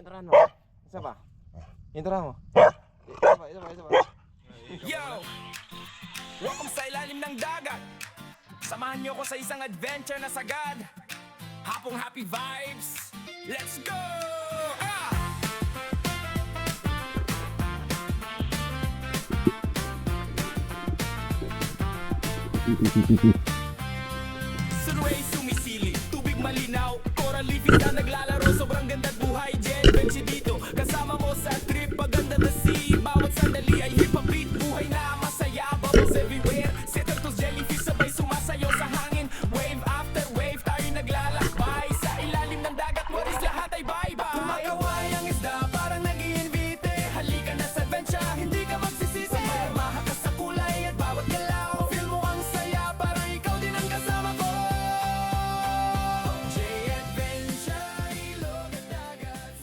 Introhan mo. Isa pa. Introhan mo. Isa pa. Yo! Welcome sa ilalim ng dagat. Samahan niyo ko sa isang adventure na sagad. Hapong happy vibes. Let's go! Ah! Sunway sumisili, tubig malinaw, coral reefs na naglalaro, sobrang ganda buhay, Jen Benji dito. Kasama mo sa trip, paganda the sea. Bawat sandali ay hip hop beat, buhay na masaya, bubbles everywhere. Sea turtles, jellyfish, sabay sumasayaw sa hangin. Wave after wave, tayo naglalakbay. Sa ilalim ng dagat, waris lahat ay bye-bye. Kumakaway ang isda, parang nag-iinvite. Halika na sa adventure, hindi ka magsisisi. Maharmaha ka sa kulay at bawat galaw. Feel mo ang saya, parang ikaw din ang kasama ko. J-Adventure, ilog at dagat.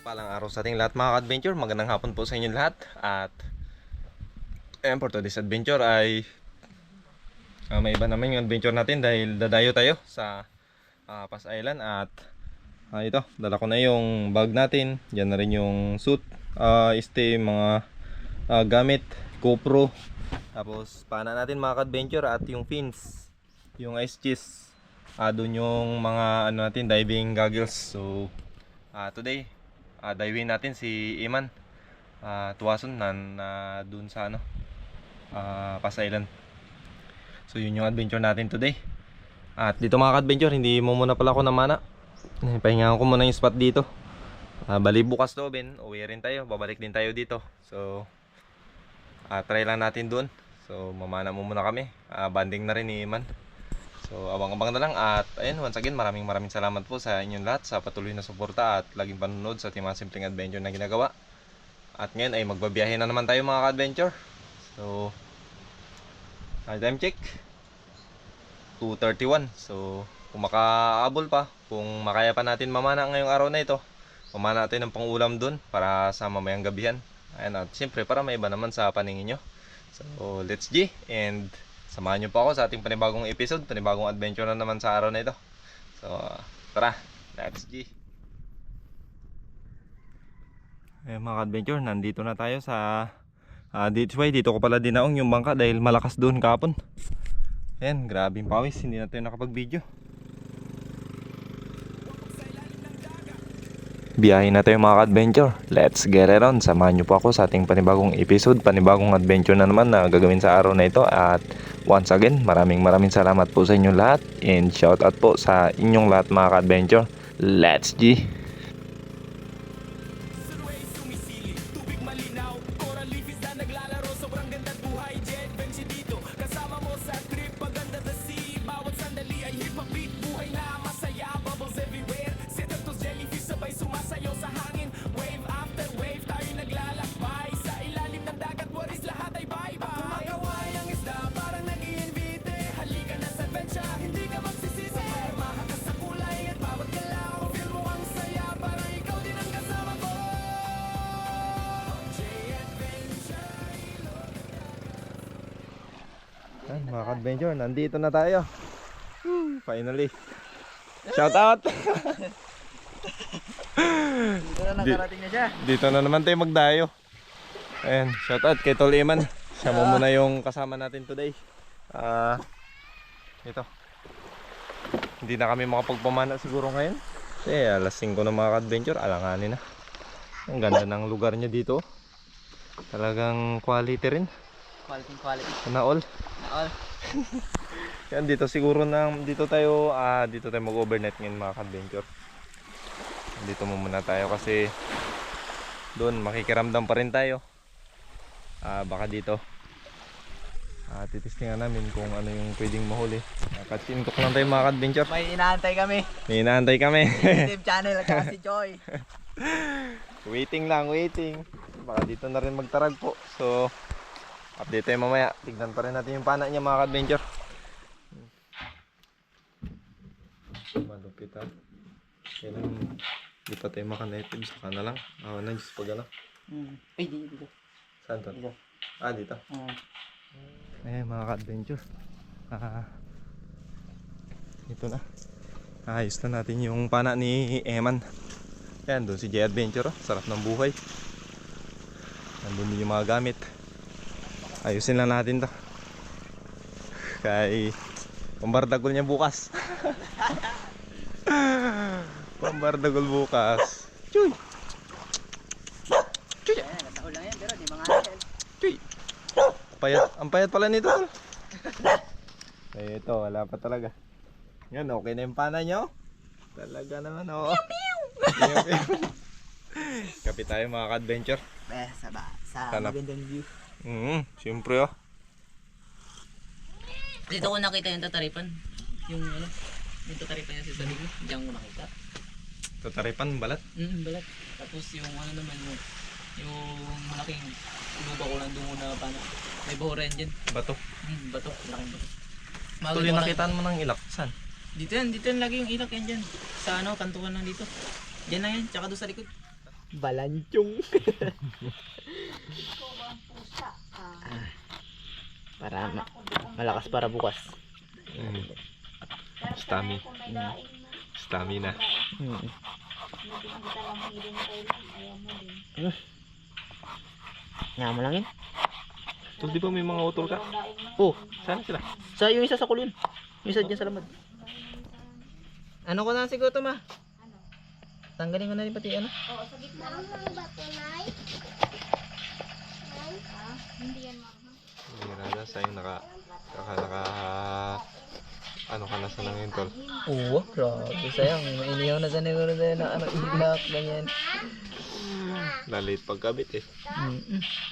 Palang araw sa ating lahat mga ka-adventure. Magandang hapon po sa inyo lahat. At ayan, for today's adventure ay may iba naman yung adventure natin dahil dadayo tayo sa Pass Island. At ito, dala ko na yung bag natin. Diyan na rin yung suit, mga gamit, GoPro. Tapos pana natin mga ka-adventure at yung fins, yung ice chest. Doon yung mga natin, diving goggles. So today diving natin si Iman Tuwason na dun sa Pass Island. So yun yung adventure natin today. At dito mga ka-adventure, hindi mo muna pala ako namana. Pahingahan ko muna yung spot dito. Bali bukas to Ben, uwi rin tayo, babalik din tayo dito. So try lang natin dun. So mamana mo muna kami, banding na rin ni Iman. So abang-abang na lang. At ayun, once again, maraming salamat po sa inyong lahat sa patuloy na suporta at laging panonood sa ating mga simpleng adventure na ginagawa. At ngayon ay magbabiyahe na naman tayo mga ka-adventure. So time check 2:31. So kung makaabol pa, kung makaya pa natin mamana ngayong araw na ito, mamana natin ng pangulam dun para sa mamayang gabihan. Ayan, at siyempre para may iba naman sa paningin nyo. So let's G, and samahan nyo po ako sa ating panibagong episode, panibagong adventure na naman sa araw na ito. So tara, let's G. Mga adventure, nandito na tayo sa dito ko pala dinaong yung bangka dahil malakas doon kapon. Ayan, grabing pawis, hindi na tayo nakapag-video. Biyahe na tayo mga adventure. Let's get it on. Samahan nyo po ako sa ating panibagong episode, panibagong adventure na naman na gagawin sa araw na ito. At once again, maraming salamat po sa inyong lahat. And shout out po sa inyong lahat mga ka-adventure. Let's G! Sunway sumisili, tubig malinaw, coral reefs na naglalaro, sobrang ganda buhay, Jet Benji dito. Kasama mo sa trip, paganda the sea. Bawat sandali ay hip hop beat, buhay na masaya, bubbles everywhere. Sea turtles, jellyfish, sabay sumasayaw sa hangin. Wave after wave, tayo naglalakbay. Sa ilalim ng dagat, waris lahat ay bye-bye. Kumakaway ang isda, parang nag-iinvite. Halika na sa adventure, hindi ka magsisisi. Maharmaha ka sa kulay at bawat galaw. Feel mo ang saya, parang ikaw din ang kasama ko. J-Adventure, ilog at dagat. Ayan, mga ka-adventure, nandito na tayo. Finally. Shout out! Dito na nakarating na siya. Dito na naman tayo magdayo. Ayan, shout out kay Tol Iman. Siya mo muna yung kasama natin today. Ito. Hindi na kami makapagpamana siguro ngayon. Kasi alas 5 na mga ka-adventure, alanganin na. Ang ganda ng lugar niya dito. Talagang quality rin. Quality. Sana all. All. Yan, dito siguro dito tayo mag-overnight ngayon mga ka-adventure. Dito muna tayo kasi doon makikiramdam pa rin tayo. Baka dito titistingan namin kung ano yung pwedeng mahuli. Katsintok lang tayo mga ka-adventure. May inaantay kami. May inaantay kami. YouTube channel at si Joy. Waiting. Baka dito na rin magtarag po. So update tayo mamaya. Tignan pa rin natin yung pana niya mga ka-adventure. Malupit ha. Kailan di pa tayo maka-native. Saka na lang. Na just pag ano. Ay, dito. Saan to? Dito. Dito. Mga ka-adventure. Ito na. Ayos na natin yung pana ni Eman. Yan, doon si J Adventure. Oh. Sarap ng buhay. Nandun din yung mga gamit. Ayusin lang natin to. Kay pambardagol niya bukas. Pambardagol bukas. Chuy! Chuy! Ayan, nagtahol lang yan, pero di mga yan. Chuy! Payat, ang payat pala nito. Tol. Eh, ito, wala pa talaga. Yan, okay na yung pana nyo. Talaga naman, oo. Kapit tayo mga ka-adventure. Sa Hanap. magandang view. Siyempre oh. Dito ko nakita yung tataripan. Yung ano, yung tataripan niya sa likod. Diyan ko nakita. Tataripan, balat. Balat. Tapos yung ano naman yung malaking lupa ko lang doon na pana. May bahura yan dyan. Bato. Bato. Malaking bato. Tuloy nakitaan mo ng ilak. Saan? Dito yan lagi yung ilak yan dyan. Sa ano, kantuan lang dito. Diyan lang yan, tsaka doon sa likod. Balanchong. Para malakas para bukas. Stamina. Nga mo lang yun. So, di ba may mga utol ka? Oh, Saan sila? sa yung isa sa kulin. Yung isa dyan sa lamad. Ano ko na siguro to ma? Tanggalin ko na rin pati ano. Oo, sa gitna lang sa bato, Nay. Nay? Hindi yan, Mama. Hirada, sayang naka ano ka na sa nangin tol. Oo, grabe sayang. Inihaw na sa neguro na ano, ilak, ganyan. Lalit pagkabit eh.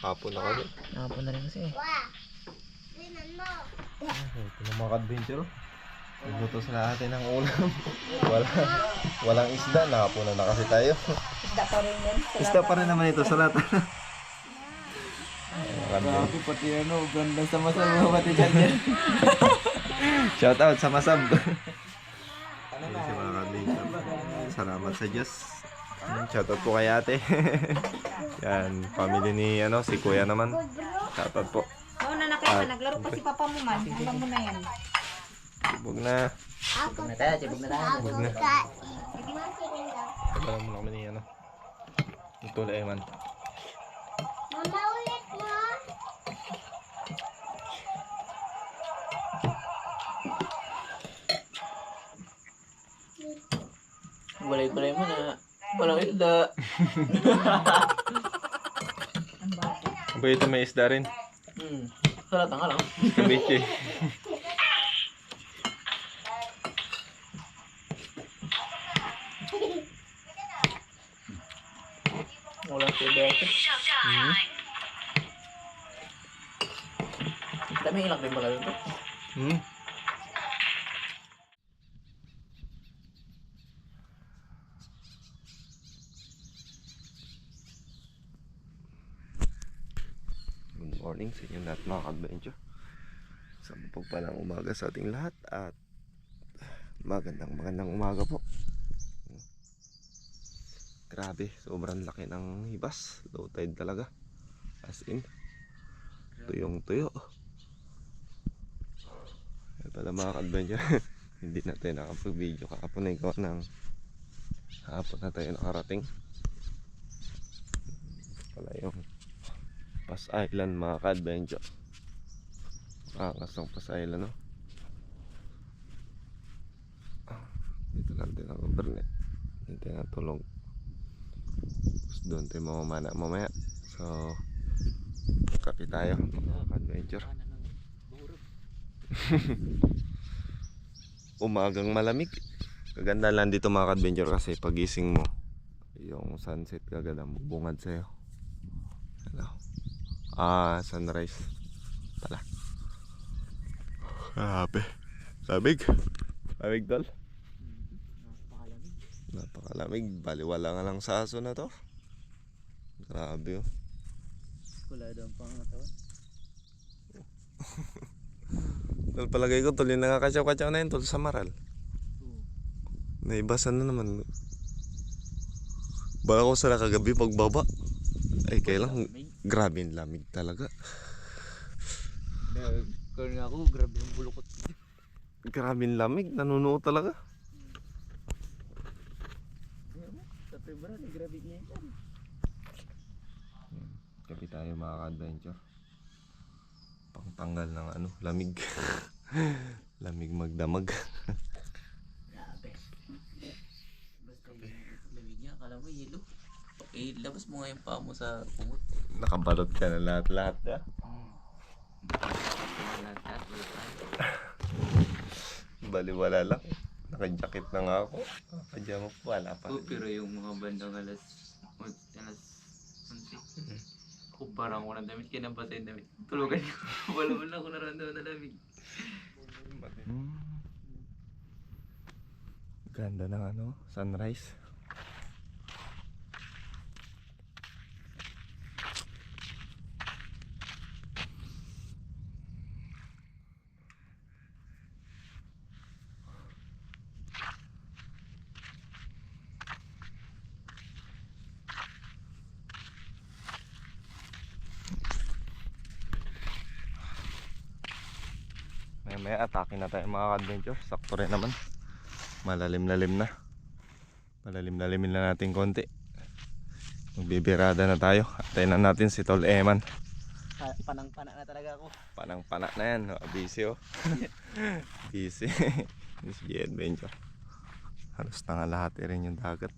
Hapon na kami. Nakapon na rin kasi eh. Tinan mo. Ito na mga adventure. Nagluto sila natin ng ulam. Walang isda. Nakapunan na kasi tayo. Isda pa rin yan. Isda pa rin naman ito sa lata. Grabe pati ano, ganda sa masama pati dyan. Shout out sa Masab. Ano si mga adventure. Salamat sa Diyos. Shout out po kay ate. Yan, family ni si kuya naman. Shout out po. Oo na kayo, naglaro pa si Papa mo man. Alam mo na yan. Huwag na. Sibog na tayo, sibog na tayo. Huwag na. Pagkalan mo na kami ni ito lang man. Mama, ulit mo. Balay-balay mo na. Walang isda. Aba ito may isda rin. Salata nga lang. Kabichi. Walang isda. Dami ilak din pala dito. Good morning sa inyo lahat mga ka-adventure. Sa mapagpalang umaga sa ating lahat at magandang umaga po. Grabe, sobrang laki ng hibas. Low tide talaga. As in, tuyong tuyo. Kaya pala mga ka-adventure, hindi na tayo nakapag-video kahapon na ikaw ng hapon na tayo nakarating. Pala yung Pass Island mga ka-adventure. Angas ng Pass Island, no? Dito lang din ang Bernet. Dito na tulog. Tapos doon tayo mamamana mamaya. So kape tayo mga ka-adventure. Umagang malamig. Kaganda lang dito mga ka-adventure kasi pagising mo yung sunset kagad ang bubungad sa'yo. Ano? Sunrise pala. Grabe. Lamig. Lamig tol. Napakalamig. Baliwala nga lang sa aso na to. Grabe oh. Wala daw ang pangatawan. Tol, palagay ko tol, yung nakakatsaw-katsaw na yun tol sa maral. Naibasan na naman. Baka ko sila kagabi pagbaba. Ay kailang grabe yung lamig talaga. Kaya nga ako, grabe yung bulukot. Grabe yung lamig, nanunuot talaga. Sa Vertebra, nag-gravit niya yan. Kapi tayo mga ka-adventure. Pangtanggal ng ano, lamig. Lamig magdamag. Grabe. Basta yung lamig niya, akala mo yelo. Labas mo nga yung paa mo sa kumot. Nakabalot ka na lahat-lahat ah. Lahat, Baliwala lang. Naka-jacket na nga ako. Pajama po, wala pa. pero yung mga bandang alas 11. Kumpara ko ng damit, kinabasa yung damit. Tulugan niyo. Wala mo lang ako naramdaman na lamig. Ganda ng ano, sunrise. Maya atake na tayo mga adventure. Sakto rin naman. Malalim-lalim na. Malalim-lalimin na natin konti. Magbibirada na tayo. Atayin na natin si Tol Eman. Panang-pana na talaga ako. Panang-pana na yan. Busy oh. Busy. Busy adventure. Halos nangalahati rin yung dagat.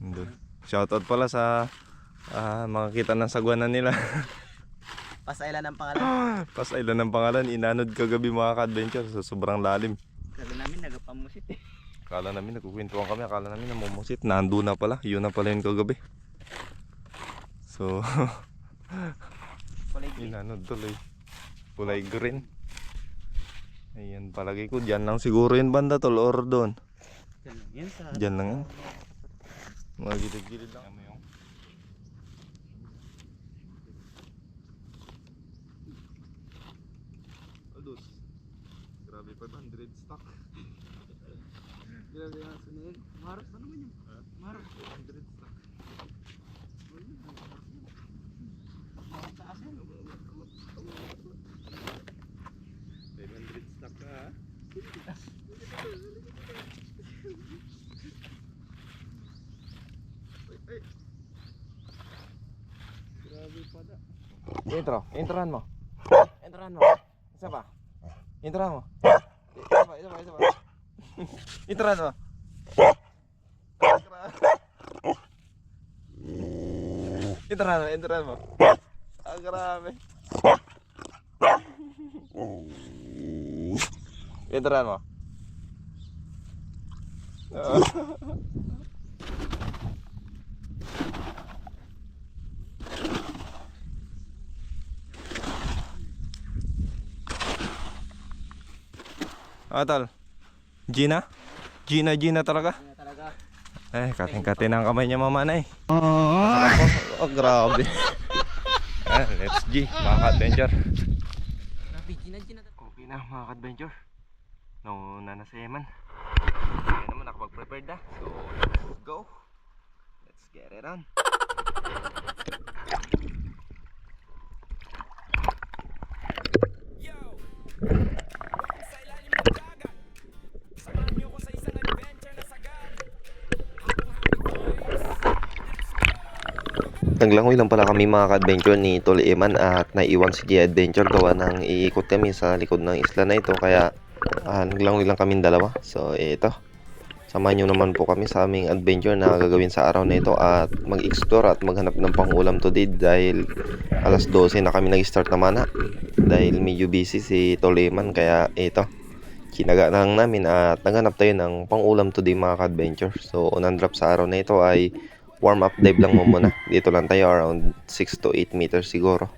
Doon. Shoutout pala sa makakita ng sagwanan nila. Pasailan ang pangalan. Pasailan ng pangalan. Inanod kagabi mga ka-adventure. So, sobrang lalim. Kasi namin nagapamusit eh. Akala namin nagkukwentuhan kami. Akala namin namumusit. Nando na pala. Yun na pala yung kagabi. So, Kulay green. inanod tuloy. Kulay green. Ayan, palagay ko. Diyan lang siguro yung banda tol. Or doon. Yan sa... Diyan lang yan. Mga gilid-gilid lang. Ados. Grabe 500 stock. Grabe ang sunod. Marap pa naman yun. Marap. 500 stock. Marap sa asin. 500 stock ka ha. Ay. Grabe pada. Introhan mo. Introhan mo. Isa pa. Introhan mo. Isa pa. Introhan mo. Introhan mo. Ah, grabe. Introhan mo. Tol. Gina? Gina talaga? Yan talaga. Kating-kating ang kamay niya mamanay. Oh, grabe. Let's G, mga ka-adventure. Grabe, gina. Okay na mga ka-adventure. Nauna na si Eman. Kaya naman nakapag-prepared na. So, let's go. Let's get it on. Yo! Sa ilalim ng dagat, samahan niyo ko sa isang adventure na sagad. Naglangoy lang pala kami mga ka-adventure ni Tol Eman at naiwan si G Adventure gawa ng iikot kami sa likod ng isla na ito kaya naglangoy lang kaming dalawa. So ito, samahan nyo naman po kami sa aming adventure na gagawin sa araw na ito at mag-explore at maghanap ng pangulam today dahil alas 12 na kami nag-start naman dahil medyo busy si Tol Eman kaya ito, kinaga lang namin at naghanap tayo ng pangulam today mga ka-adventure. So unang drop sa araw na ito ay warm up dive lang mo muna. Dito lang tayo around 6 to 8 meters siguro.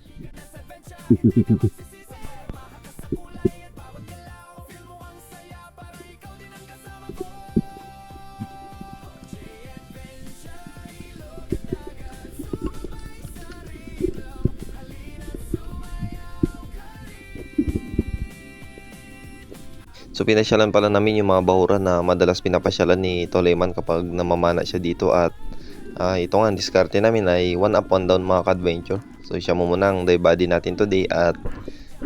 So pinasyalan pala namin yung mga bahura na madalas pinapasyalan ni Tol Eman kapag namamana siya dito at ito nga, diskarte namin ay 1 up, 1 down mga ka-adventure. So siya mo muna ang dive body natin today at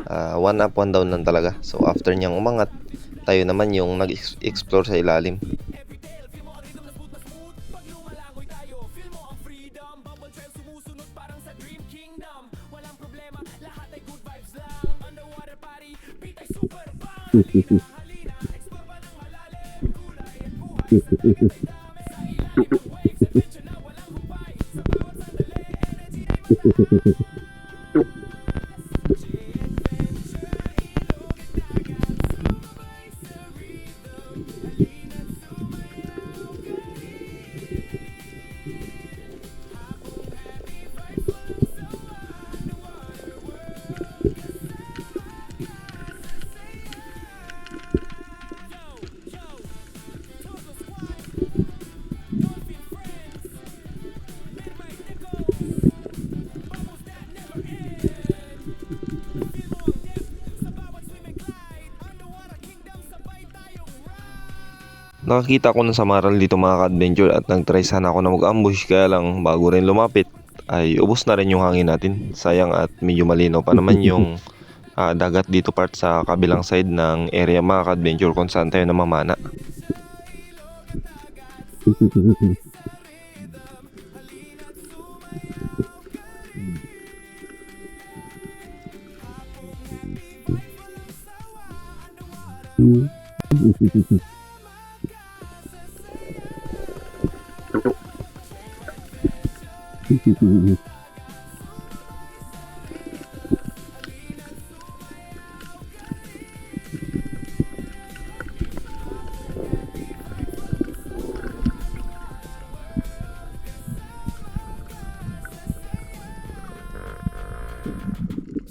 1 up, 1 down lang talaga. So after niyang umangat, tayo naman yung nag-explore sa ilalim. Nakakita ko ng samaral dito mga ka-adventure at nag-try sana ako na mag-ambush, kaya lang bago rin lumapit ay ubos na rin yung hangin natin. Sayang at medyo malinaw pa naman yung dagat dito part sa kabilang side ng area mga ka-adventure kung saan tayo namamana.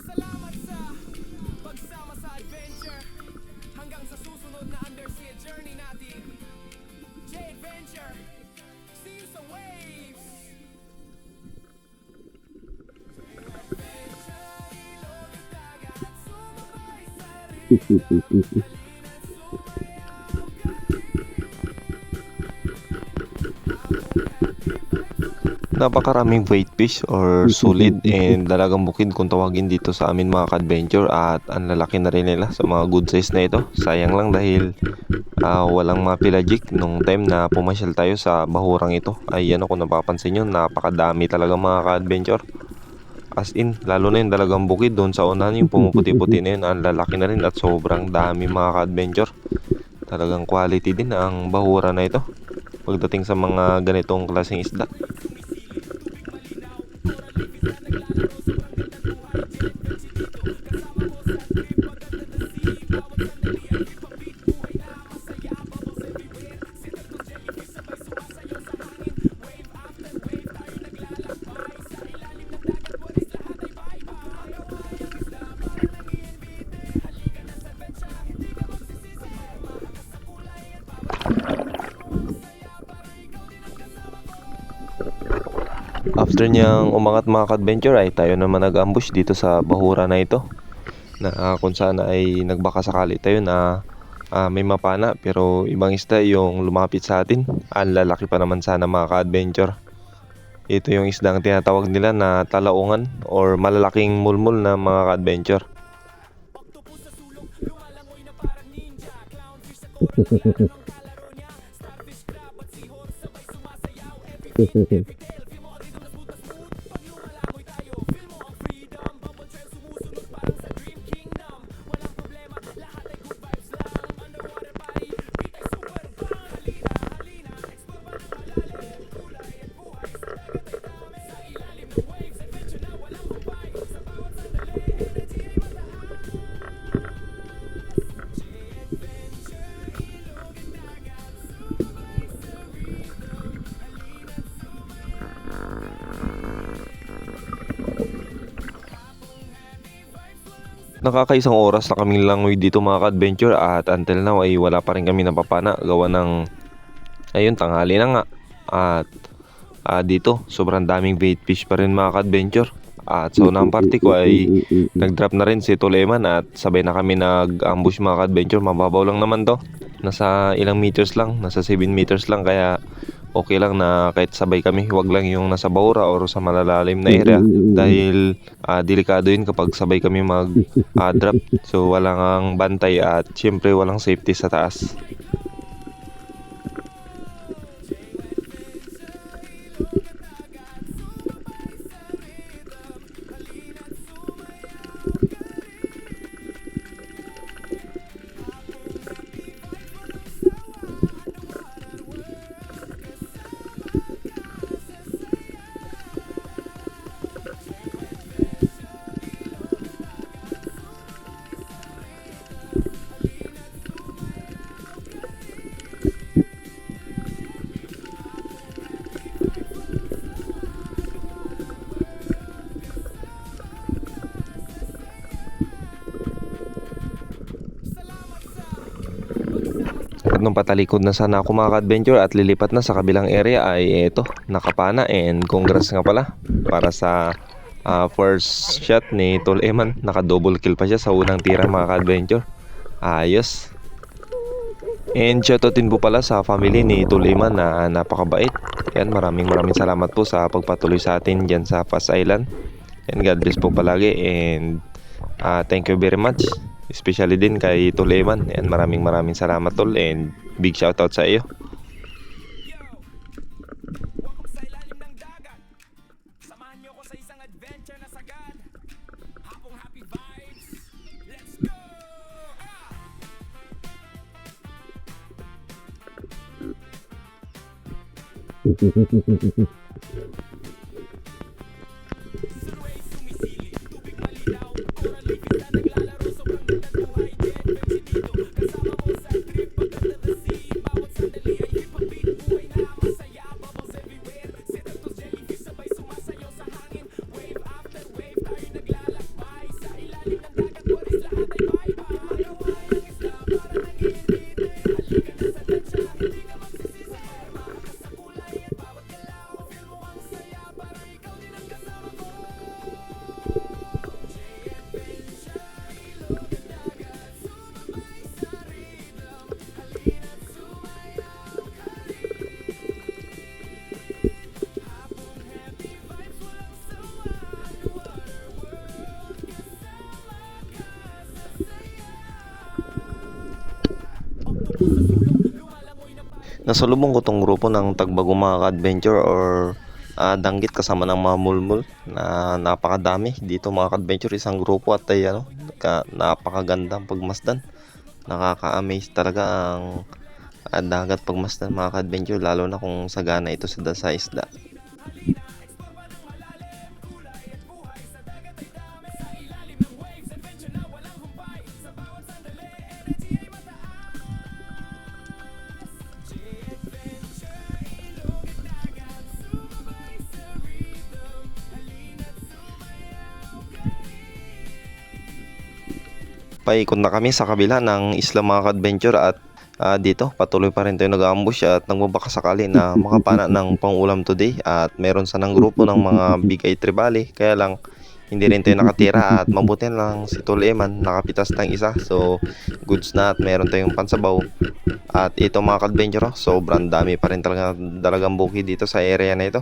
Salamat sa pagsama sa adventure. Hanggang sa susunod na undersea journey natin. J-Adventure. See you sa waves. Napakaraming bait fish or sulid and dalagang bukid kung tawagin dito sa amin mga ka-adventure, at ang lalaki na rin nila sa mga good size na ito. Sayang lang dahil walang mga pelagic nung time na pumasyal tayo sa bahurang ito. Ay ano, kung napapansin nyo, napakadami talaga mga ka-adventure. As in, lalo na yung dalagang bukid doon sa unahan, yung pumuputi-puti na yun, ang lalaki na rin at sobrang dami mga ka-adventure. Talagang quality din ang bahura na ito pagdating sa mga ganitong klaseng isda. After niyang umangat mga ka-adventure ay tayo naman nag-ambush dito sa bahura na ito, na kung saan ay nagbaka sakali tayo na may mapana, pero ibang isda yung lumapit sa atin. Ang lalaki pa naman sana mga ka-adventure. Ito yung isdang tinatawag nila na talaungan or malalaking mulmul na mga ka-adventure. Octopus sa sulok, lumalangoy na parang ninja. Clownfish sa tulo, kalaro niya. Starfish, crab at seahorse, sabay sumasayaw. Every week, every tail, feel mo rhythm na smooth na smooth. Pag lumalangoy tayo, feel mo ang freedom. Bumble trail sumusunod parang sa dream kingdom. Walang problema, lahat ay good vibes lang. Underwater party, beat ay super bang. Halina, halina, explore pa ng malalim. Kulay at buhay sa dagat ay dami. Sa ilalim ng waves, adventure na walang hubay. Sa bawat sandali, energy ay mataas. Nakakaisang oras na kaming langoy dito mga ka-adventure, at until now ay wala pa rin kami napapana gawa ng ayun, tanghali na nga. At dito sobrang daming bait fish pa rin mga ka-adventure. At sa unang party ko ay nag-drop na rin si Tuleman at sabay na kami nag-ambush mga ka-adventure. Mababaw lang naman to, nasa ilang meters lang, nasa 7 meters lang, kaya okay lang na kahit sabay kami. Huwag lang yung nasa bahura or sa malalalim na area dahil delikado yun kapag sabay kami mag-drop. So walang bantay at syempre walang safety sa taas. nung patalikod na sana ako mga ka-adventure at lilipat na sa kabilang area ay eto, nakapana, and congrats nga pala para sa first shot ni Tol Eman. Naka double kill pa siya sa unang tira mga ka-adventure. Ayos. And shoutoutin po pala sa family ni Tol Eman na napakabait. Yan, maraming salamat po sa pagpatuloy sa atin dyan sa Fast Island. And God bless po palagi, and thank you very much. Especially din kay Tol Eman. And maraming salamat Tol, and big shoutout sa iyo. Welcome sa ilalim ng dagat. Samahan niyo ako sa isang adventure na sagad. Hapong happy vibes. Let's go! Sunway sumisili, tubig malinaw, coral reefs na naglalaro, sobrang ganda buhay, Jet Benji dito. Kasama mo sa trip, paganda the sea, bawat sandali ay hip-hop beat, buhay na masaya, bubbles everywhere. Sedatos jellyfish sabay sumasayaw sa hangin, wave after wave, tayo naglalakbay. Sa ilalim ng dagat, what is lahat ay bye-bye. Malaway ang isla, para nag-iinit, halika na sa tansya, hindi ka magsisisi, marama sa kulay at bawat galaw, feel mo ang saya, para ikaw din ang kasama ko. Nasalubong ko tong grupo ng Tagbagong mga ka-adventure or danggit kasama ng mga mulmul na napakadami dito mga ka-adventure. Isang grupo at ay napakagandang pagmasdan. Nakaka-amaze talaga ang dagat pagmasdan mga ka-adventure, lalo na kung sagana ito sa isda. Paikot na kami sa kabila ng isla mga ka-adventure at dito patuloy pa rin tayo nag-ambush at nagbabaka sakali na makapana ng pang-ulam today. At meron sanang grupo ng mga bigay tribali, kaya lang hindi rin tayo nakatira at mabuti lang si Tol Eman nakapitas ng isa. So goods na at meron tayong pansabaw. At ito mga ka-adventure, sobrang dami pa rin talagang buki dito sa area na ito.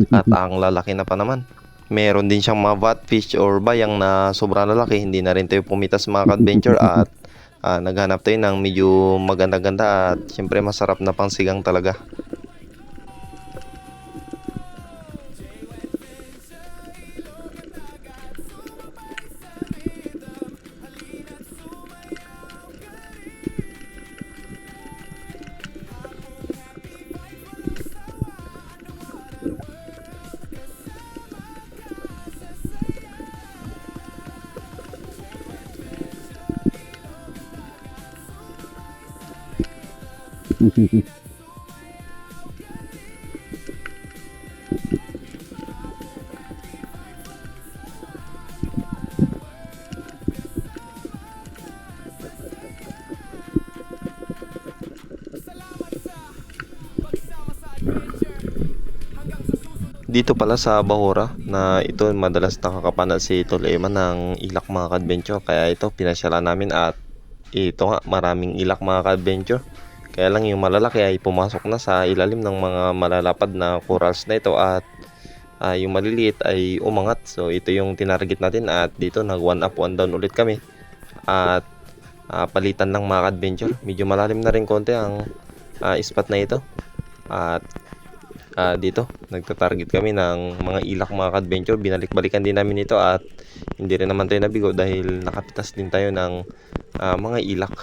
At ang lalaki na pa naman. Meron din siyang mga vatfish or bayang na sobrang lalaki. Hindi na rin tayo pumitas mga ka-adventure at naghanap tayo ng medyo maganda-ganda at syempre masarap na pangsigang talaga. Dito pala sa Bahura na ito madalas nakakapana si Tol Eman ng ilak mga ka-adventure, kaya ito pinasyalan namin. At ito nga, maraming ilak mga ka-adventure, kaya lang yung malalaki ay pumasok na sa ilalim ng mga malalapad na corals na ito at yung maliliit ay umangat. So ito yung tinarget natin at dito nag 1 up 1 down ulit kami at palitan ng mga ka-adventure. Medyo malalim na rin konti ang spot na ito at dito nagtatarget kami ng mga ilak mga ka-adventure. Binalik-balikan din namin ito at hindi rin naman tayo nabigo dahil nakapitas din tayo ng mga ilak.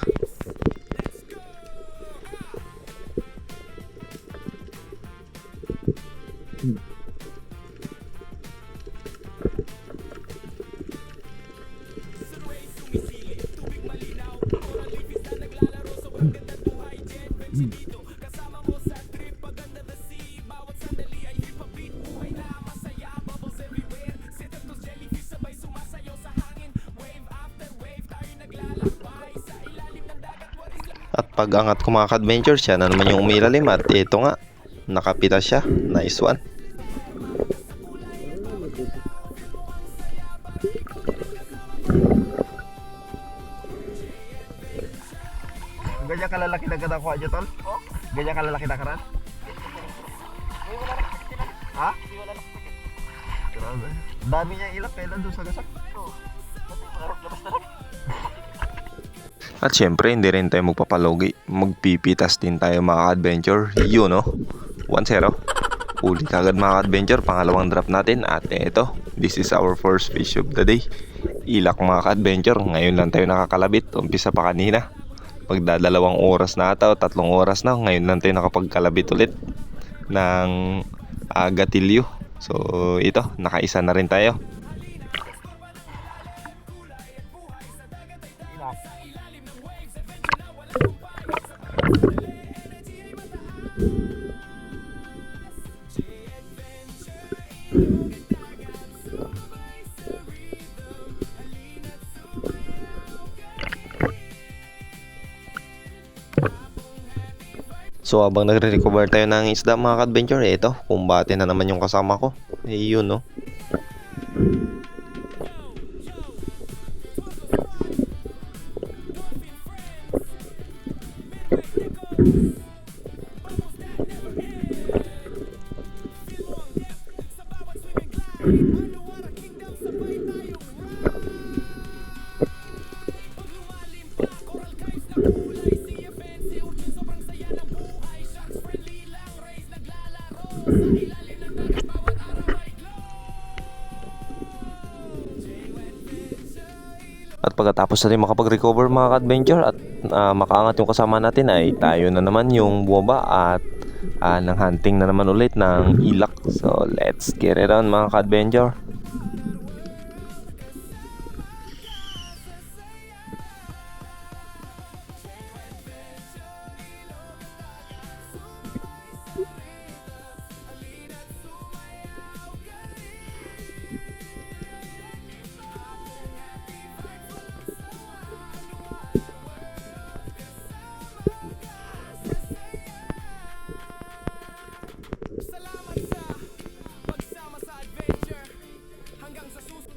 Sunway sumisili, tubig malinaw, coral reefs na naglalaro, sobrang ganda buhay, Jet Benji dito. Kasama mo sa trip, paganda the sea, bawat sandali ay hip-hop beat, buhay na masaya, bubbles everywhere. Sedatos jellyfish sabay sumasayaw sa hangin, wave after wave, tayo naglalakbay. Sa ilalim ng dagat, what is life? At pag-angat ko mga ka-adventure, siya na naman yung umilalim at ito nga, nakapita siya. Nice one. Ganyan kalalaki na ganda ko aja tol? Ganyan kalalaki na karan? Ha? Grabe. Dami niya ilak kailan doon sa gasak. At syempre, hindi rin tayo magpapalogi. Magpipitas din tayo mga adventure. Yun no? 1-0. Uli kagad mga adventure. Pangalawang drop natin. At eto, this is our first fish of the day. Ilak mga adventure. Ngayon lang tayo nakakalabit. Umpisa pa kanina. Magdadalawang oras na ata o 3 oras na. Ngayon lang tayo nakapagkalabit ulit ng gatilyo. So ito, nakaisa na rin tayo. So habang nagre-recover tayo ng isda mga ka-adventure, ito, kumbate na naman yung kasama ko. Yun no. At pagkatapos natin makapag-recover mga ka-adventure at makaangat yung kasama natin, ay tayo na naman yung bumaba at nang hunting na naman ulit ng ilak. So let's get it on mga ka-adventure.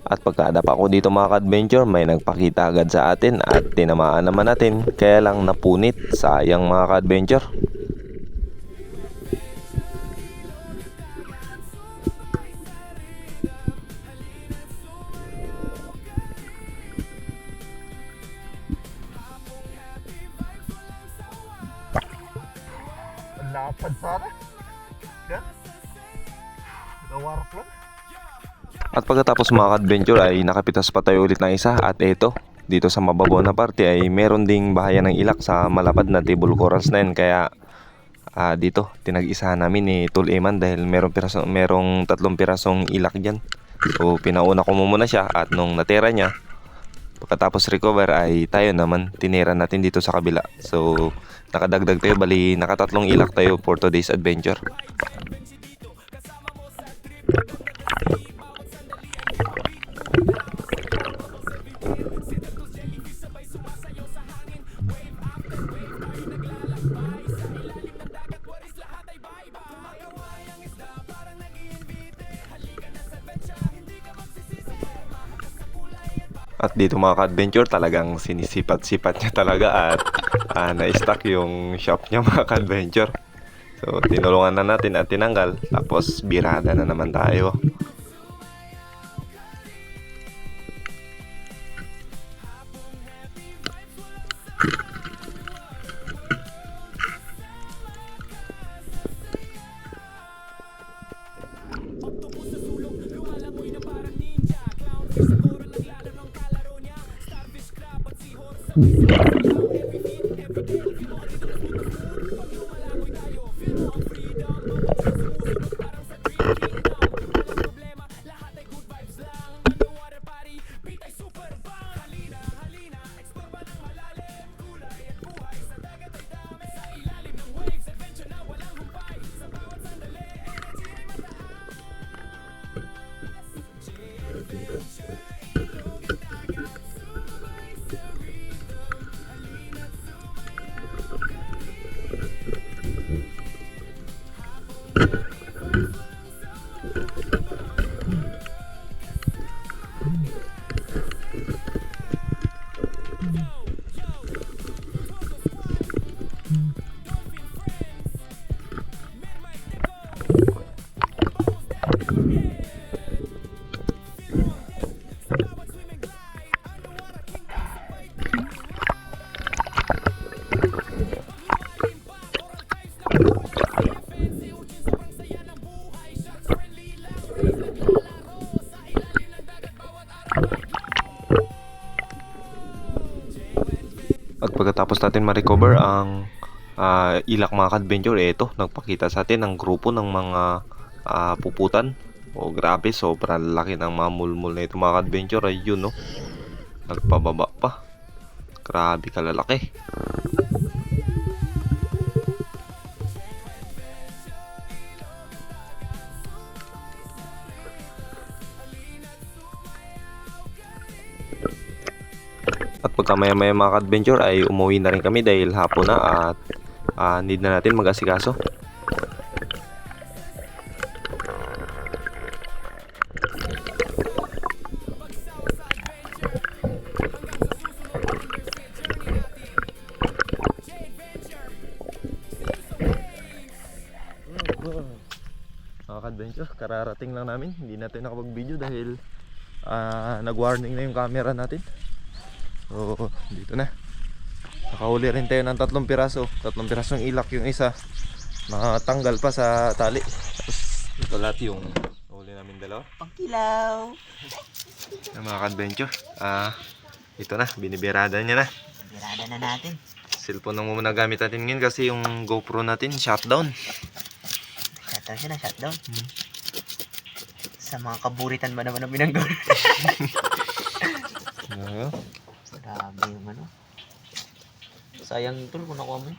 At pagkadapa ko dito mga ka-adventure, may nagpakita agad sa atin at tinamaan naman natin, kaya lang napunit. Sayang mga ka-adventure. Lapad sana. Yan. Nawarap lang. At pagkatapos mga ka-adventure ay nakapitas pa tayo ulit ng isa. At eto, dito sa mababaw na parte ay meron ding bahayan ng ilak sa malapad na table corals na yun. Kaya dito tinag-isahan namin ni Tol Eman dahil merong 3 pirasong ilak dyan. So pinauna ko muna siya at nung natira niya, pagkatapos recover ay tayo naman tinira natin dito sa kabila. So nakadagdag tayo, bali naka3 ilak tayo for today's adventure. At dito mga ka-adventure, talagang sinisipat-sipat niya talaga at na-stuck yung shop niya mga ka-adventure. So tinulungan na natin at tinanggal, tapos birada na naman tayo. At pagkatapos natin ma-recover ang ilak mga ka-adventure, ito, nagpakita sa atin ang grupo ng mga puputan. O grabe, sobrang laki ng mga mulmul na ito mga ka-adventure. Ayun, no? Nagpababa pa. Grabe kalalaki. At pagka maya-maya mga ka-adventure ay umuwi na rin kami dahil hapon na at need na natin mag-asikaso. Mga ka-adventure, kararating lang namin. Hindi natin nakapag-video dahil nag-warning na yung camera natin. So, dito na. Nakahuli rin tayo ng 3 piraso. 3 pirasong ilak yung isa. Nakatanggal pa sa tali. Tapos, ito lahat yung nahuli namin dalawa. Pangkilaw. Yung mga ka-adventure. Ito na, binibirada niya na. Birada na natin. Cellphone ang muna gamit natin ngayon kasi yung GoPro natin shutdown. Shutdown siya na, shutdown. Sa mga kaburitan ba naman ang binanggol? Grabe yung ano. Sayang tol kung nakuha mo yun.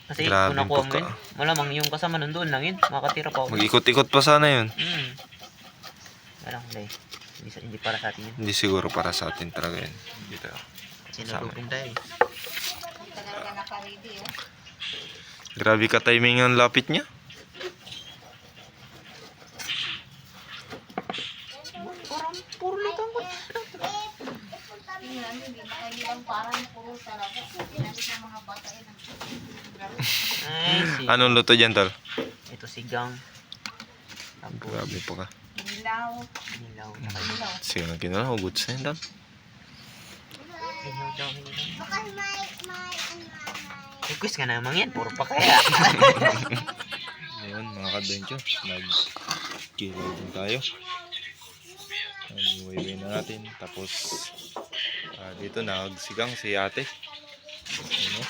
Kasi Grabe kung nakuha mo pagka- yun, malamang yung kasama nun doon lang yun. Makatira pa ako. Mag-ikot-ikot pa sana yun. Walang kulay. Hindi para sa atin yun. Hindi siguro para sa atin talaga yun. Dito. Sinulupin tayo eh. Tagal ka naka-ready, oh. Grabe ka timing ang lapit niya. Puro lutang ko. Tingnan, hindi makailang parang puro talaga. Ginamit ng mga bata yun. Ay, Anong luto dyan, tol? Ito sigang. Tapos, Grabe po ka. Nilaw. nilaw. Nilaw. Sige na kinala, hugot sa yun, tol. Nilaw daw, nilaw. Baka may Request ka naman yan, puro pa kaya. Ayun, mga ka-adventure. Nag-kilaw din tayo. Iwayway na natin. Tapos, dito nagsigang si ate. Ano?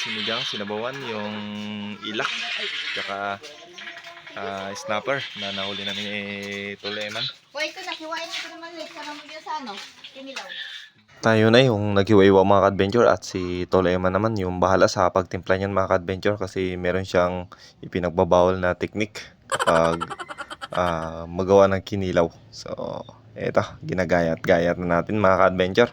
Sinigang, sinabawan yung ilak. Tsaka snapper na nahuli namin ni Toleman. Wait, ito nakiwain ko naman ulit. Sana mo dyan sa ano? Kinilaw. Tayo na yung naghiwa-iwa mga ka-adventure at si Toleman naman yung bahala sa pagtimpla niyan mga ka-adventure kasi meron siyang ipinagbabawal na teknik kapag magawa ng kinilaw. So, eto, ginagayat-gayat na natin mga ka-adventure.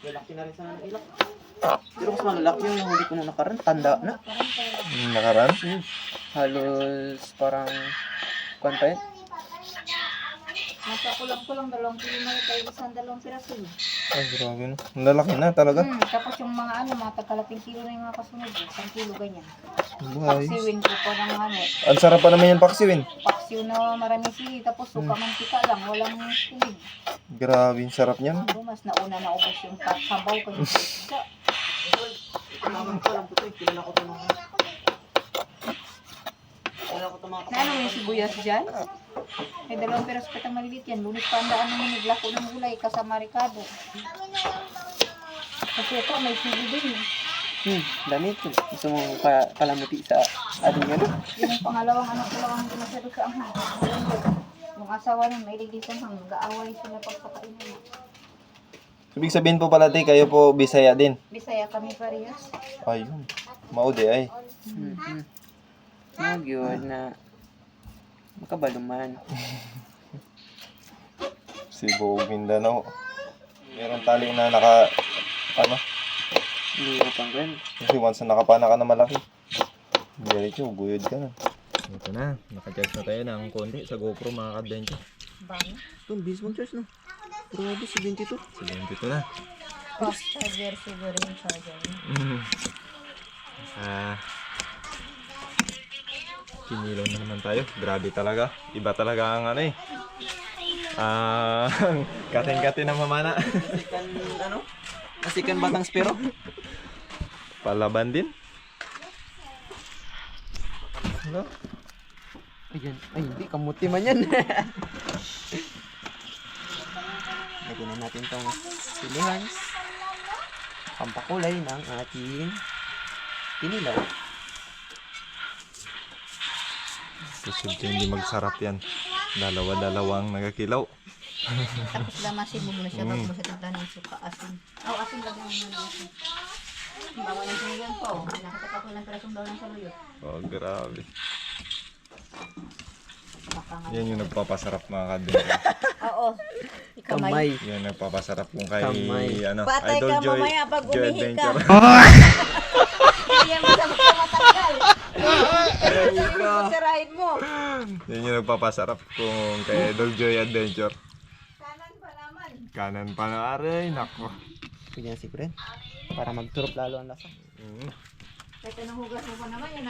Lalaki na rin sana ng ilak. Pero mas malalaki yung nahuli ko nung nakaraan. Tanda na. Nakaraan? Halos parang... Kuwan pa yun? Nasa kulang-kulang 2 kilo na tayo isang 2 piraso. Ay, grabe no. Ang lalaki na talaga. Tapos yung mga ano, mga tagkalating kilo na yung mga kasunod. 1 kilo ganyan. Buhay. Paksiwin ko pa ng ano. Ang sarap pa naman yan paksiwin. Paksiw na maraming sili. Tapos suka mantika lang. Walang tilig. Grabe, ang sarap niyan. Mas nauna na ubos yung sabaw ko yung pizza. Alam ko ito eh. Kilala ko ito mga... Kilala ko ito mga Na ano yung sibuyas dyan? May 2 piraso pa itang maliliit yan. Lunis pa ang daan naman naglako ng gulay kasama Ricardo. Kasi ito may sili din. Dami ito. Gusto mo kalamuti sa ating ano? Yung pangalawang anak ko lang ang masyado sa anghang. Yung asawa nun, may ligid sa anghang. Gaaway sila pagpakain nila. Ibig sabihin po pala, te, kayo po Bisaya din. Bisaya kami parehas. Ayun. Maudi ay. Huwag yun na makabaluman. Cebu, Mindanao. Meron tali na naka... Ano? Hindi ko pang ganun. Kasi once na nakapana ka na malaki. Diretso, buyod ka na. Ito na, naka-charge na tayo ng konti sa GoPro mga ka-adventure. Bang. Ito, bis mong charge no? Grabe, 72. Sige, dito na. Fast charger siguro yung charger. Kinilaw na naman tayo. Grabe talaga. Iba talaga ang ano eh. Katin-katin ng mamana. Nasikan, ano? Nasikan batang spero. Palaban din. Ano? Ayan. Ay, hindi. Kamuti man yan. Lagyan na natin tong silihans. Pampakulay ng ating kinilaw. Posible hindi magsarap yan. Dalawa-dalawang nagakilaw. Tapos lamasin mo muna siya bago mo siya timpla ng suka, asin. Oh, asin lagyan mo muna ng asin. Bawa ng sinigang po. Nakataka ko ng perasong daw ng saluyot. Oh, grabe. Baka nga. Yan yung nagpapasarap mga kadbenture. Oo. Ikamay. Kamay. Yan yung nagpapasarap kung kay Kamay. ano, Patay Idol ka Joy. mamaya pag Joy umihi ka. Adventure. Kaya mo sa matanggal. Sirahin mo. Yan yung nagpapasarap kung kay Idol Joy Adventure. Kanan pa naman. Kanan pa na aray, nako. Pwede na siguro yan. Para magturop lalo ang lasa. Kahit anong hugas mo pa naman yun.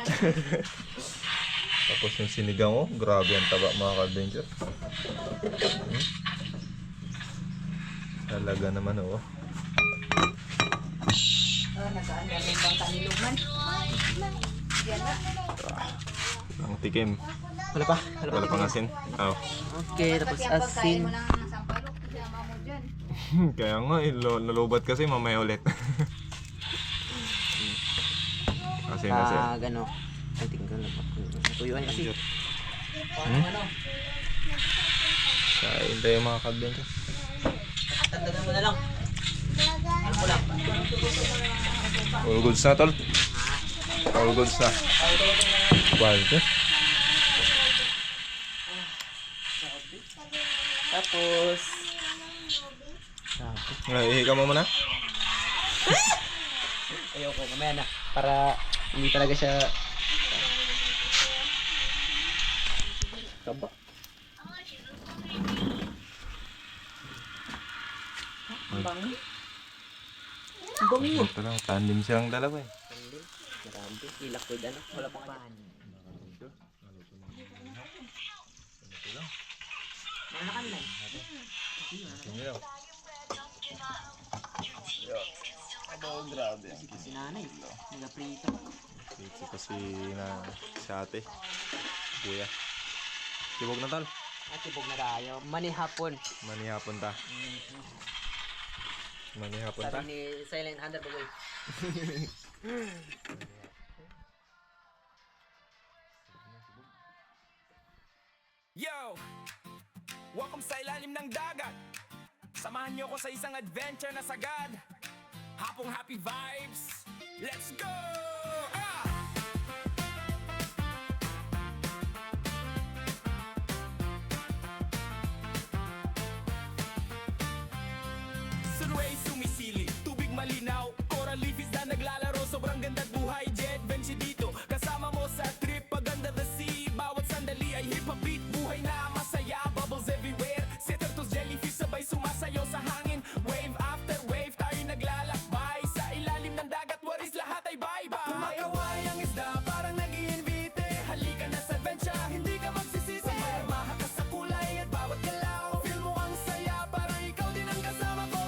Tapos yung sinigang oh, grabe ang taba mga ka-adventure. Talaga naman oh. Nagkaanda rin bang kanilugman? Yan na. Ang tikim. Wala pa. Wala pang asin. Oh. Okay, tapos Pati ang pagkain asin. mo ng sampalok, kasama mo dyan. Kaya nga, nalubat kasi mamaya ulit. Kasi nasa. Pag ano. Ay, tingnan lang. Tuyuan kasi. Kain tayo mga ka-adventure. Tagdagan mo na lang. Ano ko lang. All goods na tol. All goods na. Quality. Tapos. Ihi ka mo muna. Ayoko, mamaya na. Para hindi talaga siya kaba. Bango. Bango. Ito lang, tandem silang dalawa eh. Marami. Ilak ko dyan. Wala pang pan. Manakan lang. Sige lang. Oh, grabe. Si nanay. Nag-prito. Ito kasi na sa ate. Kuya. Tibog na tol. Tibog na tayo. Manihapon. Manihapon ta. Manihapon ta. Sabi ni Silent Hunter Bagoy. Yo! Welcome sa ilalim ng dagat. Samahan niyo ko sa isang adventure na sagad. Hapong happy vibes. Let's go! Ah! Sunray sumisili, tubig malinaw. Coral leaf is na naglalaro. Sobrang ganda't buhay, jet bench dito. Kasama mo sa trip, pag under the sea. Bawat sandali ay hip hop beat. Buhay na masaya, bubbles everywhere. Sea turtles, jellyfish, sabay sumasayaw sa hangin. Wave after wave, tayo naglalakbay. Sa ilalim ng dagat, waris lahat ay bye-bye. Kumakaway ang isda, parang nag-iinvite. Halika na sa adventure, hindi ka magsisisi. Maharmaha ka sa kulay at bawat galaw. Feel mo ang saya, parang ikaw din ang kasama ko.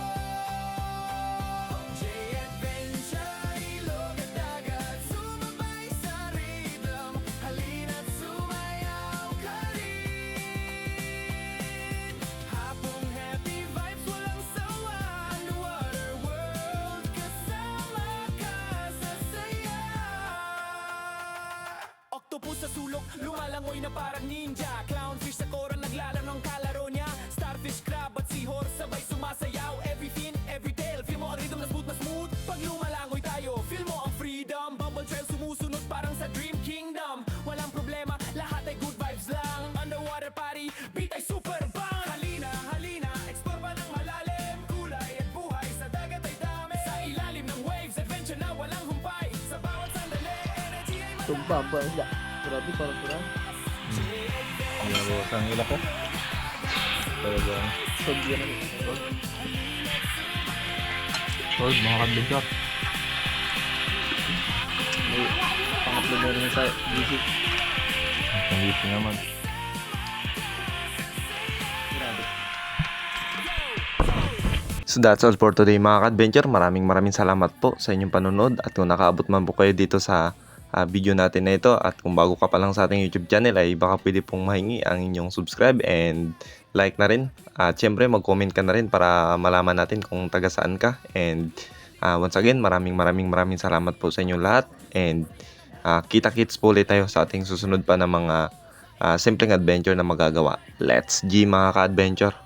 J-Adventure, ilog at dagat. Sumabay sa rhythm, halina't sumayaw ka rin. Hapong happy vibes, walang sawa. Underwater world, kasama ka sa saya. Octopus sa sulok, lumalangoy na parang ninja. Clownfish sa coral, naglalaro ng kalaro niya. Starfish, crab at seahorse, sabay sumasayaw. Every fin, every tail, feel mo ang rhythm na smooth. Pag lumalangoy tayo, feel mo ang freedom. Bubble trail sumusunod parang sa Dream Kingdom. Walang problema, lahat ay good vibes lang. Underwater party, beat ay super bang. Halina, halina, explore pa ng malalim. Kulay at buhay, sa dagat ay dami. Sa ilalim ng waves, adventure na walang humpay. Sa bawat sandali, energy ay Tumbaba. Grabe, parang kurang. Laro sang ila ko. Talagang Sobya na rin. Lord, mga ka-adventure. May pang-upload na rin sa music. Ang naman. Grabe. So that's all for today mga ka-adventure. Maraming salamat po sa inyong panonood. At kung nakaabot man po kayo dito sa video natin na ito, at kung bago ka pa lang sa ating YouTube channel, ay baka pwede pong mahingi ang inyong subscribe and like na rin. At syempre mag-comment ka na rin para malaman natin kung taga saan ka. And once again, maraming salamat po sa inyong lahat. And kita-kits po ulit tayo sa ating susunod pa na mga simpleng adventure na magagawa. Let's G mga ka-adventure!